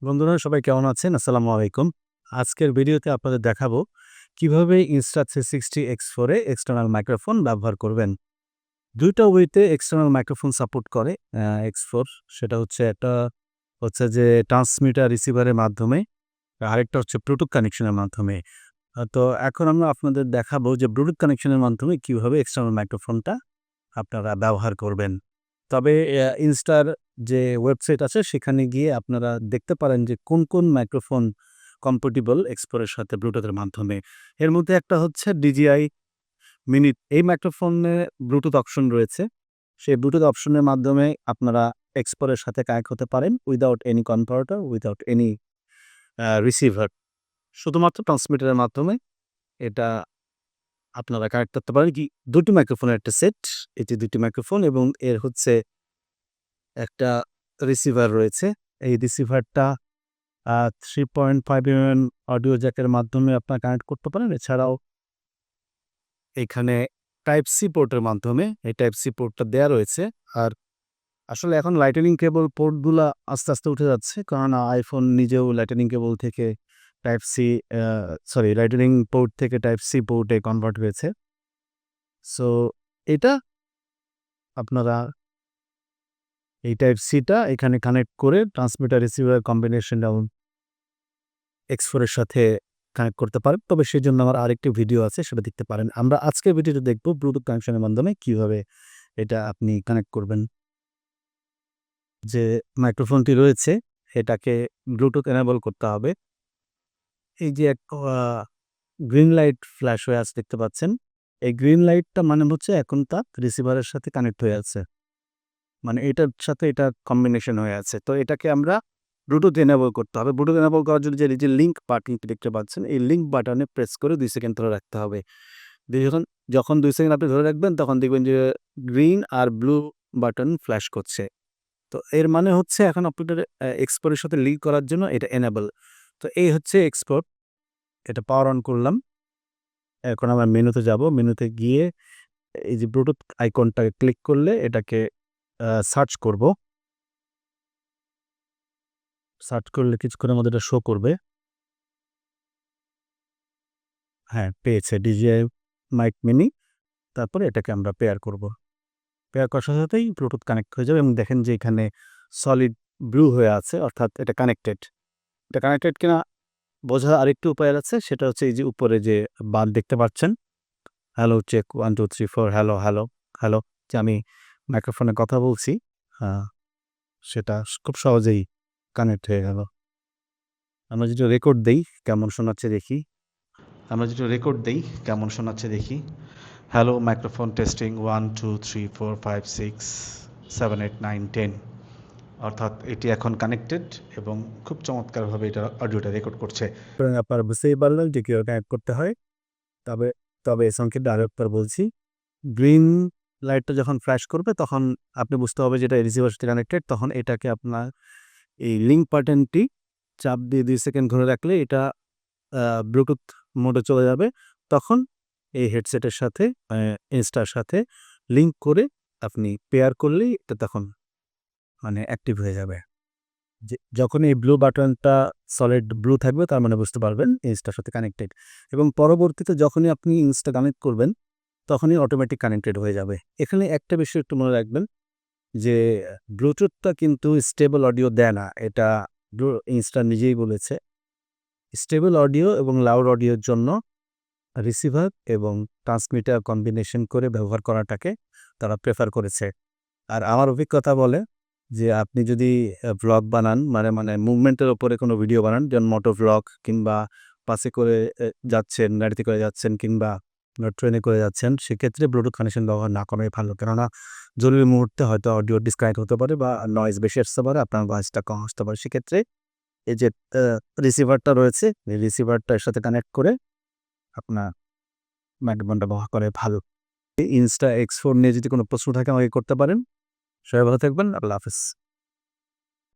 বন্ধুরা সবাই কেমন আছেন? আসসালামু আলাইকুম। আজকের ভিডিওতে আপনাদের দেখাবো কিভাবে Insta360 X4 এ এক্সটার্নাল মাইক্রোফোন ব্যবহার করবেন। ২ টা ওয়েতে এক্সটার্নাল মাইক্রোফোন সাপোর্ট করে X4 সেটা হচ্ছে একটা হচ্ছে যে ট্রান্সমিটার রিসিভারের মাধ্যমে, আরেকটা হচ্ছে ব্লুটুথ কানেকশনের মাধ্যমে। তো এখন আমরা আপনাদের দেখাবো যে ব্লুটুথ কানেকশনের মাধ্যমে কিভাবে এক্সটার্নাল মাইক্রোফোনটা আপনারা ব্যবহার করবেন। তবে ইনস্টার যে ওয়েবসাইট আছে সেখানে গিয়ে আপনারা দেখতে পারেন যে কোন মাইক্রোফোন কম্প্যাটিবল X4 এর সাথে ব্লুটুথের মাধ্যমে। এর মধ্যে একটা হচ্ছে DJI মিনি। এই মাইক্রোফোনে ব্লুটুথ অপশন রয়েছে। সেই ব্লুটুথ অপশনের মাধ্যমে আপনারা X4 এর সাথে কানেক্ট হতে পারেন without any converter, without any receiver. শুধুমাত্র ট্রান্সমিটারের মাধ্যমে এটা আপনারা কানেক্ট করতে পারেন। ২ টি মাইক্রোফোনের একটা সেট। এটি ২ টি মাইক্রোফোন এবং এর হচ্ছে একটা রিসিভার রয়েছে। এই রিসিভারটা 3.5 অডিও জ্যাকের মাধ্যমে আপনারা কানেক্ট করতে পারেন। এছাড়াও এখানে টাইপ সি পোর্টের মাধ্যমে এই টাইপ সি পোর্টটা দেয়া রয়েছে। আর আসলে এখন লাইটনিং কেবল পোর্টগুলা আস্তে উঠে যাচ্ছে। কারণ iPhone নিজেও লাইটনিং কেবল থেকে টাইপ সি আ সরি লাইটনিং পোর্ট থেকে টাইপ সি পোর্টে কনভার্ট হয়েছে। সো এটা আপনারা এই টাইপ সিটা এখানে কানেক্ট করে ট্রান্সমিটার রিসিভার কম্বিনেশন এবং X4 এর সাথে কানেক্ট করতে পারেন। তবে সেজন্য আমার আরেকটি ভিডিও আছে সেটা দেখতে পারেন। আমরা আজকের ভিডিওতে দেখব ব্লুটুথ কানেকশনের মাধ্যমে কিভাবে এটা আপনি কানেক্ট করবেন। যে মাইক্রোফোনটি রয়েছে এটাকে ব্লুটুথ এনেবল করতে হবে। এই যে এক গ্রিন লাইট ফ্ল্যাশ হয়ে আছে দেখতে পাচ্ছেন। এই গ্রিন লাইটটা মানে হচ্ছে এখন তা রিসিভারের সাথে কানেক্ট হয়ে আছে। মানে এটার সাথে এটা কম্বিনেশন হয়ে আছে। তো এটাকে আমরা ব্লুটুথ এনেবল করতে হবে। ব্লুটুথ এনেবল করার জন্য যে লিঙ্ক বাটনটি দেখতে পাচ্ছেন, এই লিঙ্ক বাটনে প্রেস করে ২ সেকেন্ড ধরে রাখতে হবে। দিয়ে যখন ২ সেকেন্ড আপনি ধরে রাখবেন তখন দেখবেন যে গ্রিন আর ব্লু বাটন ফ্ল্যাশ করছে। তো এর মানে হচ্ছে এখন আপনাদের X4 এর সাথে লিঙ্ক করার জন্য এটা এনেবল। তো এই হচ্ছে X4। এটা পাওয়ার অন করলাম। এখন আমরা মেনুতে যাব। মেনুতে গিয়ে এই যে ব্লুটুথ আইকনটাকে ক্লিক করলে এটাকে সার্চ করব। সার্চ করলে কিছুক্ষণের মধ্যে এটা শো করবে। হ্যাঁ, পেয়েছে DJI মাইক মিনি। তারপরে এটাকে আমরা পেয়ার করব। পেয়ার করার সাথে সাথেই ব্লুটুথ কানেক্ট হয়ে যাবে এবং দেখেন যে এখানে সলিড ব্লু হয়ে আছে অর্থাৎ এটা কানেক্টেড। এটা কানেক্টেড কিনা বোঝার আরেকটি উপায় আছে সেটা হচ্ছে এই যে উপরে যে বার দেখতে পাচ্ছেন, hello check 1 2 3 4 hello, hello, hello যে আমি মাইক্রোফোনে কথা বলছি, আ সেটা খুব সহজেই কানেক্ট হয়ে গেল। আমরা যদি রেকর্ড দেই কেমন শোনাচ্ছে দেখি। হ্যালো মাইক্রোফোন টেস্টিং 1 2 3 4 5 6 7 8 9 10 অর্থাৎ এটি এখন কানেক্টেড এবং খুব চমৎকারভাবে এটা অডিওটা রেকর্ড করছে। আপনারা বুঝতেই পারলেন যে কীভাবে কানেক্ট করতে হয়। তবে তবে এই সংকেতটা আরেকবার বলছি। গ্রিন লাইটটা যখন ফ্ল্যাশ করবে তখন আপনি বুঝতে হবে যে এটা রিসিভারের সাথে কানেক্টেড। তখন এটাকে আপনার এই লিঙ্ক বাটনটি চাপ দিয়ে ২ সেকেন্ড ধরে রাখলে এটা ব্লুটুথ মোডে চলে যাবে। তখন এই হেডসেটের সাথে ইনস্টার সাথে লিঙ্ক করে আপনি পেয়ার করলেই এটা তখন মানে অ্যাক্টিভ হয়ে যাবে। যখন এই ব্লু বাটনটা সলিড ব্লু থাকবে তার মানে বুঝতে পারবেন ইনস্টার সাথে কানেক্টেড এবং পরবর্তীতে যখনই আপনি ইনস্টা কানেক্ট করবেন তখনই অটোমেটিক কানেক্টেড হয়ে যাবে। এখানে একটা বিষয় একটু মনে রাখবেন যে ব্লুটুথটা কিন্তু স্টেবল অডিও দেয় না। এটা ইনস্টা নিজেই বলেছে। স্টেবল অডিও এবং লাউড অডিওর জন্য রিসিভার এবং ট্রান্সমিটার কম্বিনেশন করে ব্যবহার করাটাকে তারা প্রেফার করেছে। আর আমার অভিজ্ঞতা বলে যে আপনি যদি ভ্লগ বানান মানে মুভমেন্টের উপরে কোনো ভিডিও বানান যেমন মোটো ভ্লগ কিংবা বাসে করে যাচ্ছেন, গাড়িতে করে যাচ্ছেন কিংবা ট্রেনে করে যাচ্ছেন, সেক্ষেত্রে ব্লুটুথ কানেকশন ব্যবহার না করাই ভালো। কেননা জরুরি মুহূর্তে হয়তো অডিও ডিসকানেক্ট হতে পারে বা নয়েজ বেশি আসতে পারে, আপনার ভয়েসটা কম আসতে পারে। সেক্ষেত্রে এই যে রিসিভারটা রয়েছে, এই রিসিভারটার সাথে কানেক্ট করে আপনার মাইক্রোফোনটা ব্যবহার করে ভালো। Insta X4 নিয়ে যদি কোনো প্রশ্ন থাকে আমাকে করতে পারেন। সবাই ভালো থাকবেন। আল্লাহ হাফেজ।